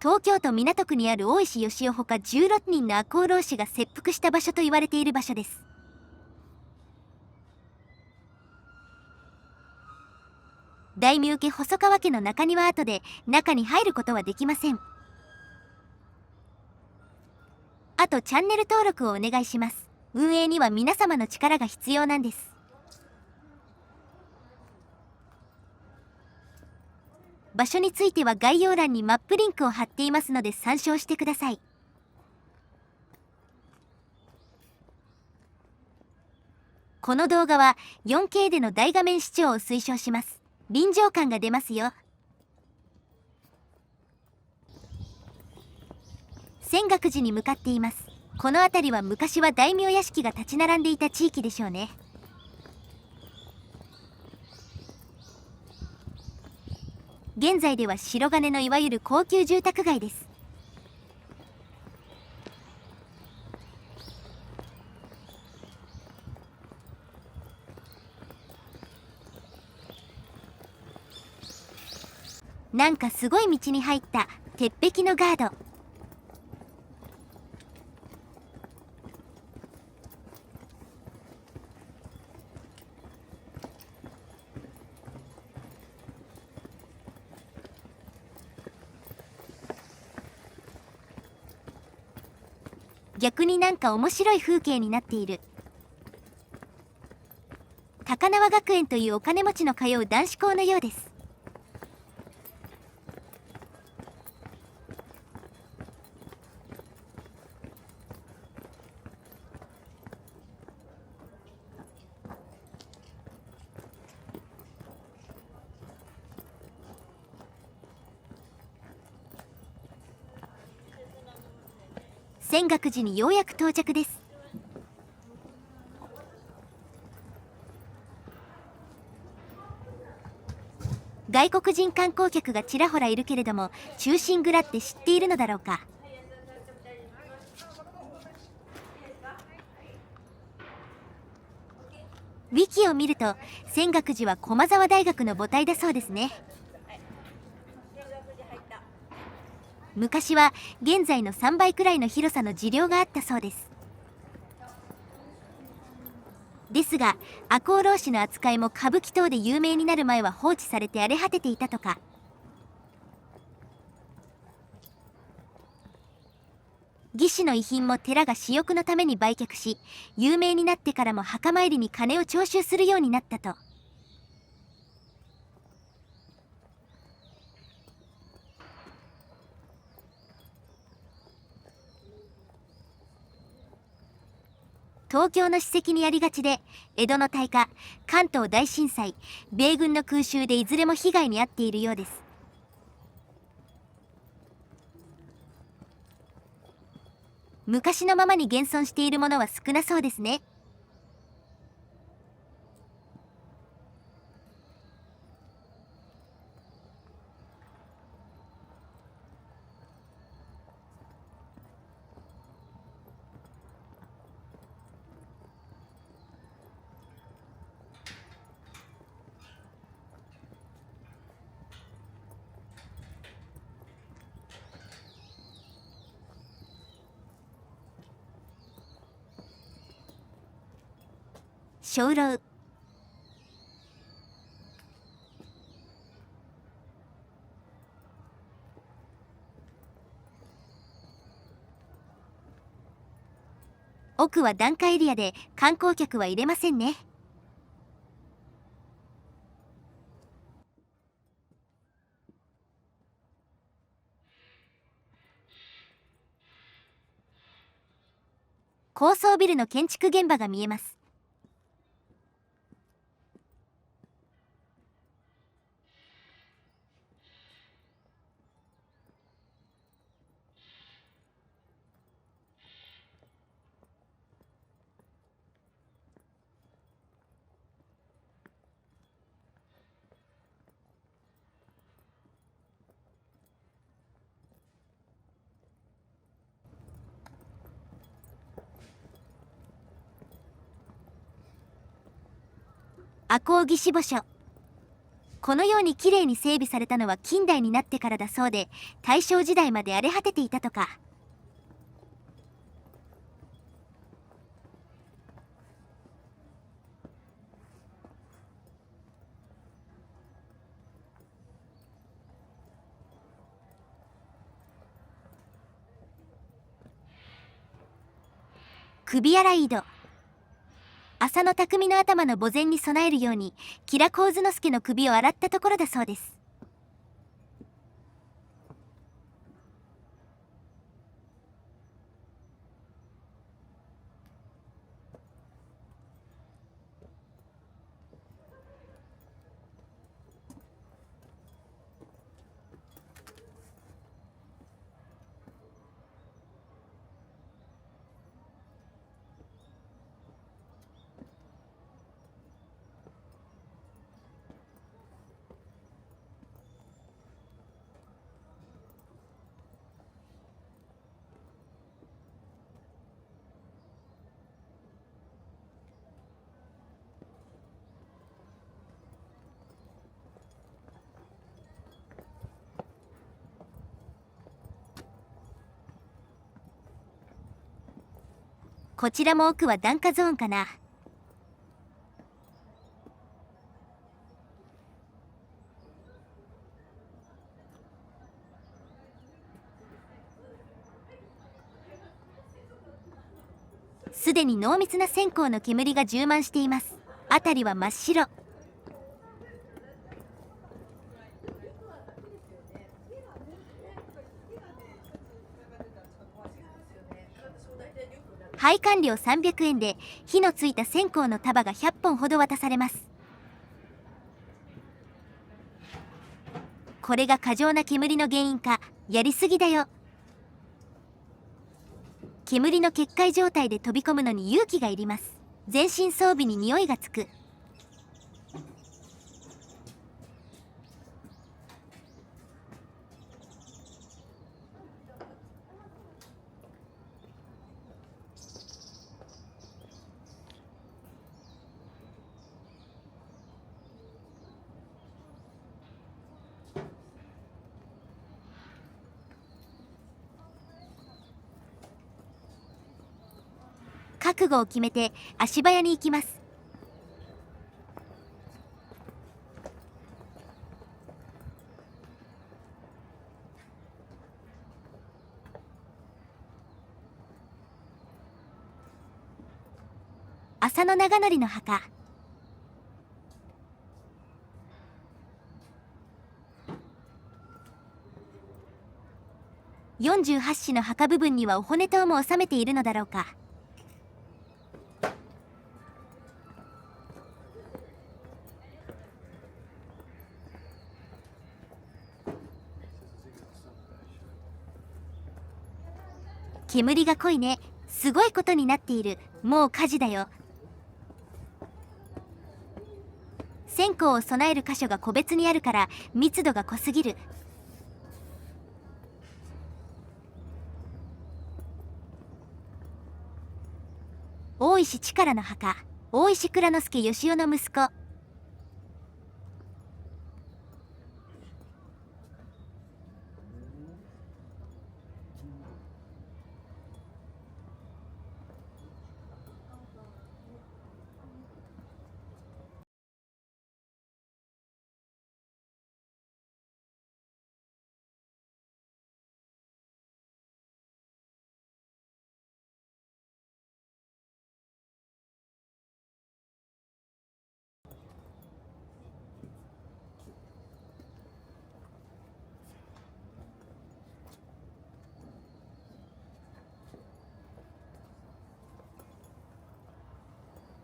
東京都港区にある大石義雄ほか16人の赤穂浪士が切腹した場所と言われている場所です。大名家細川家の中庭跡で中に入ることはできません。あとチャンネル登録をお願いします。運営には皆様の力が必要なんです。場所については概要欄にマップリンクを貼っていますので参照してください。この動画は 4K での大画面視聴を推奨します。臨場感が出ますよ。泉岳寺に向かっています。この辺りは昔は大名屋敷が立ち並んでいた地域でしょうね。現在では白金のいわゆる高級住宅街です。なんかすごい道に入った鉄壁のガード。逆になんか面白い風景になっている。高輪学園というお金持ちの通う男子校のようです。泉岳寺にようやく到着です。外国人観光客がちらほらいるけれども、忠臣蔵って知っているのだろうか。ウィキを見ると泉岳寺は駒沢大学の母体だそうですね。昔は現在の3倍くらいの広さの寺領があったそうです。ですが赤穂浪士の扱いも歌舞伎等で有名になる前は放置されて荒れ果てていたとか。義士の遺品も寺が私欲のために売却し、有名になってからも墓参りに金を徴収するようになったと。東京の史跡にありがちで、江戸の大火、関東大震災、米軍の空襲でいずれも被害に遭っているようです。昔のままに現存しているものは少なそうですね。鐘楼。奥は檀家エリアで観光客は入れませんね。高層ビルの建築現場が見えます。赤穂義士墓所。このようにきれいに整備されたのは近代になってからだそうで、大正時代まで荒れ果てていたとか。首洗い井戸。浅野匠の頭の墓前に備えるように吉良上之助の首を洗ったところだそうです。こちらも奥は檀家ゾーンかな。すでに濃密な線香の煙が充満しています。辺りは真っ白。配管料300円で火のついた線香の束が100本ほど渡されます。これが過剰な煙の原因か、やりすぎだよ。煙の結界状態で飛び込むのに勇気がいります。全身装備に匂いがつく。覚悟を決めて足早に行きます。浅野長則の墓。48子の墓部分にはお骨塔も収めているのだろうか。煙が濃いね。すごいことになっている。もう火事だよ。線香を備える箇所が個別にあるから密度が濃すぎる。大石力の墓。大石蔵之介義雄の息子。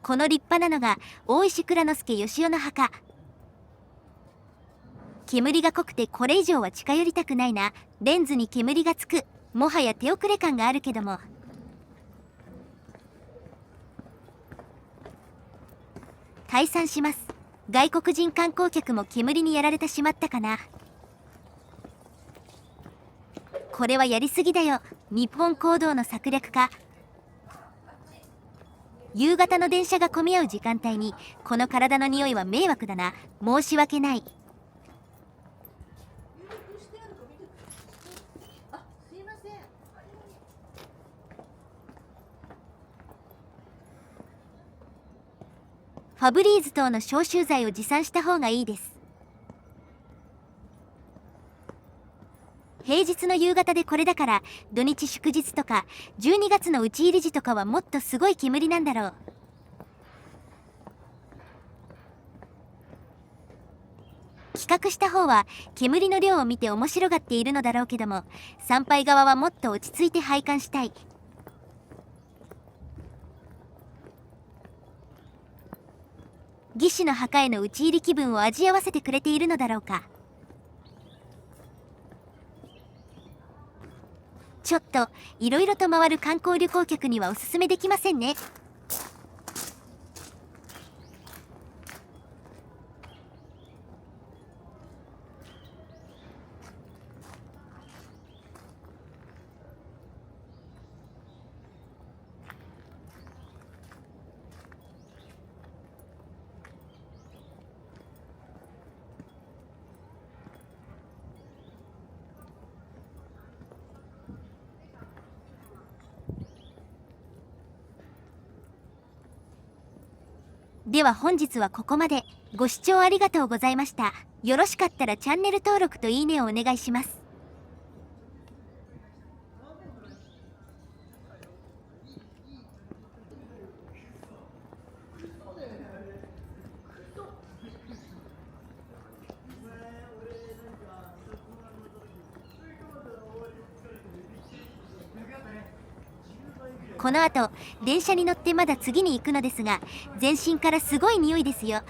この立派なのが大石蔵之介義雄の墓。煙が濃くてこれ以上は近寄りたくないな。レンズに煙がつく。もはや手遅れ感があるけども。退散します。外国人観光客も煙にやられてしまったかな。これはやりすぎだよ。日本公道の策略か。夕方の電車が混み合う時間帯にこの体の匂いは迷惑だな。申し訳ない。ファブリーズ等の消臭剤を持参した方がいいです。平日の夕方でこれだから、土日祝日とか12月の打ち入り時とかはもっとすごい煙なんだろう。企画した方は煙の量を見て面白がっているのだろうけども、参拝側はもっと落ち着いて拝観したい。義士の墓への打ち入り気分を味合わせてくれているのだろうか。ちょっといろいろと回る観光旅行客にはおすすめできませんね。では本日はここまで。ご視聴ありがとうございました。よろしかったらチャンネル登録といいねをお願いします。この後電車に乗ってまだ次に行くのですが、全身からすごい匂いですよ。